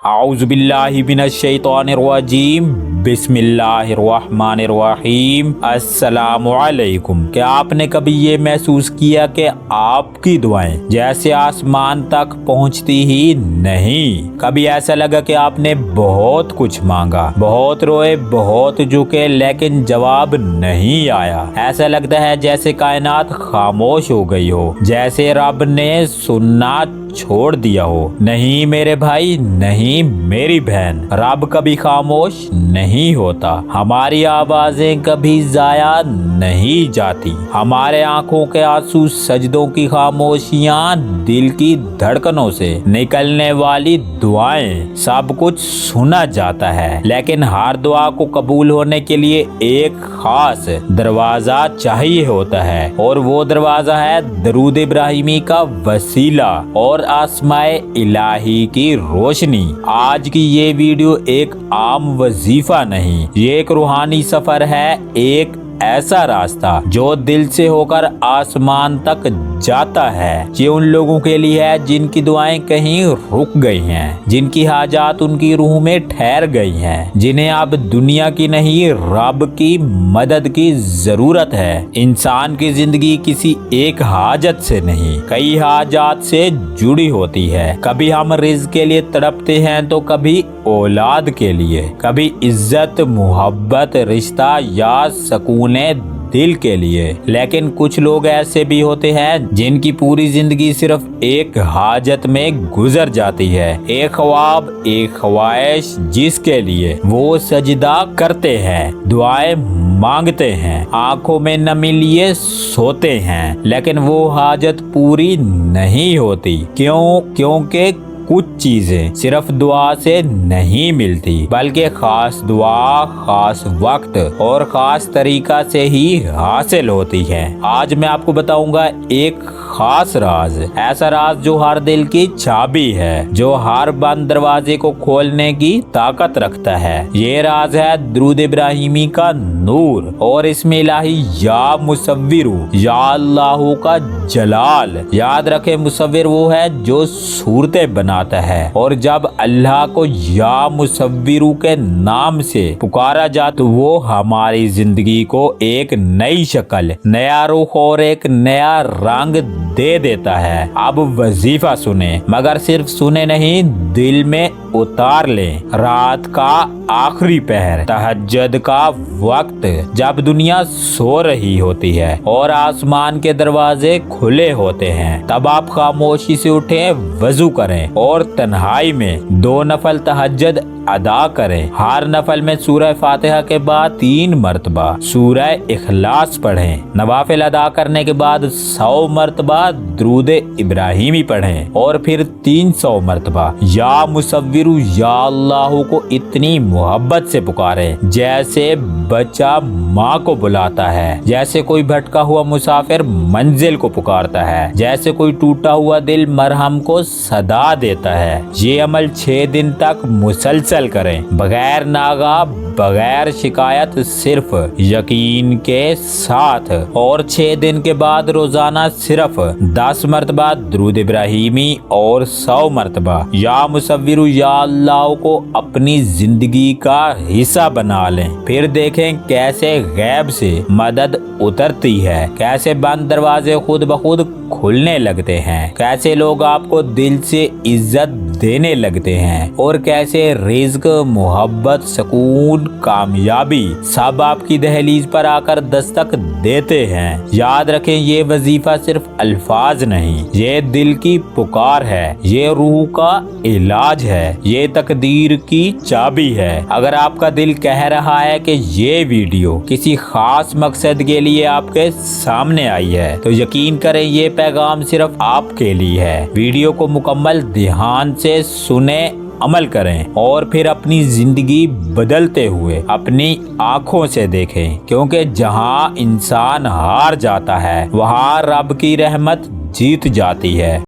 आउज़ुबिल्लाहि मिनश्शैतानिर्रजीम बिस्मिल्लाहिर्रहमानिर्रहीम अस्सलामु अलैकुम। क्या आपने कभी ये महसूस किया कि आपकी दुआएं जैसे आसमान तक पहुंचती ही नहीं? कभी ऐसा लगा कि आपने बहुत कुछ मांगा, बहुत रोए, बहुत झुके, लेकिन जवाब नहीं आया। ऐसा लगता है जैसे कायनात खामोश हो गई हो, जैसे रब ने सुनना छोड़ दिया हो। नहीं मेरे भाई, नहीं मेरी बहन, रब कभी खामोश नहीं होता। हमारी आवाजें कभी जाया नहीं जाती। हमारे आंखों के आंसू, सजदों की खामोशियां, दिल की धड़कनों से निकलने वाली दुआएं, सब कुछ सुना जाता है। लेकिन हर दुआ को कबूल होने के लिए एक खास दरवाजा चाहिए होता है, और वो दरवाजा है दरूद इब्राहिमी का वसीला और आसमाए इलाही की रोशनी। आज की ये वीडियो एक आम वजीफा नहीं, ये एक रूहानी सफर है, एक ऐसा रास्ता जो दिल से होकर आसमान तक जाता है। ये उन लोगों के लिए है जिनकी दुआएं कहीं रुक गई हैं, जिनकी हाजात उनकी रूह में ठहर गई हैं, जिन्हें अब दुनिया की नहीं रब की मदद की जरूरत है। इंसान की जिंदगी किसी एक हाजत से नहीं, कई हाजात से जुड़ी होती है। कभी हम रिज़्क़ के लिए तड़पते हैं तो कभी औलाद के लिए, कभी इज्जत, मोहब्बत, रिश्ता या सकून दिल के लिए। लेकिन कुछ लोग ऐसे भी होते हैं जिनकी पूरी जिंदगी सिर्फ एक हाजत में गुजर जाती है, एक ख्वाब, एक ख्वाहिश जिसके लिए वो सजदा करते हैं, दुआएं मांगते हैं, आंखों में नमी लिए सोते हैं, लेकिन वो हाजत पूरी नहीं होती। क्यों? क्योंकि कुछ चीजें सिर्फ दुआ से नहीं मिलती, बल्कि खास दुआ, खास वक्त और खास तरीका से ही हासिल होती है। आज मैं आपको बताऊंगा एक खास राज, ऐसा राज जो हर दिल की चाबी है, जो हर बंद दरवाजे को खोलने की ताकत रखता है। ये राज है दरूद इब्राहिमी का नूर, और इसमें इलाही या मुसव्विरु, या अल्लाह का जलाल। याद रखे, मुसव्विर वो है जो सूरतें बनाता है, और जब अल्लाह को या मुसव्विरु के नाम से पुकारा जाता तो वो हमारी जिंदगी को एक नई शक्ल, नया रुख और एक नया रंग दे देता है। अब वजीफा सुने, मगर सिर्फ सुने नहीं, दिल में उतार लें। रात का आखिरी पहर, तहज्जुद का वक्त, जब दुनिया सो रही होती है और आसमान के दरवाजे खुले होते हैं, तब आप खामोशी से उठें, वजू करें और तन्हाई में 2 नफल तहज्जुद अदा करें। हर नफल में सूरह फातिहा के बाद 3 मरतबा सूरह इखलास पढ़ें। नवाफिल अदा करने के बाद 100 मरतबा दरूद इब्राहिमी पढ़ें, और फिर 300 मरतबा या मुसव्विरु या अल्लाह को इतनी मोहब्बत से पुकारें जैसे बच्चा माँ को बुलाता है, जैसे कोई भटका हुआ मुसाफिर मंजिल को पुकारता है, जैसे कोई टूटा हुआ दिल मरहम को सदा देता है। ये अमल 6 दिन तक मुसलसल करें, बगैर नागा, बगैर शिकायत, सिर्फ यकीन के साथ। और 6 दिन के बाद रोजाना सिर्फ 10 मरतबा दरूद इब्राहिमी और 100 मरतबा या मुसव्विरु या अल्लाह को अपनी जिंदगी का हिस्सा बना लें। फिर देखें कैसे गैब से मदद उतरती है, कैसे बंद दरवाजे खुद ब खुद खुलने लगते हैं, कैसे लोग आपको दिल से इज्जत देने लगते हैं, और कैसे रिज़्क़, मोहब्बत, सुकून, कामयाबी सब आपकी दहलीज पर आकर दस्तक देते हैं। याद रखें, ये वजीफा सिर्फ अल्फाज नहीं, ये दिल की पुकार है, ये रूह का इलाज है, ये तकदीर की चाबी है। अगर आपका दिल कह रहा है कि ये वीडियो किसी खास मकसद के लिए आपके सामने आई है, तो यकीन करें ये पैगाम सिर्फ आपके लिए है। वीडियो को मुकम्मल ध्यान से सुने, अमल करें, और फिर अपनी जिंदगी बदलते हुए अपनी आंखों से देखें, क्योंकि जहां इंसान हार जाता है वहां रब की रहमत जीत जाती है।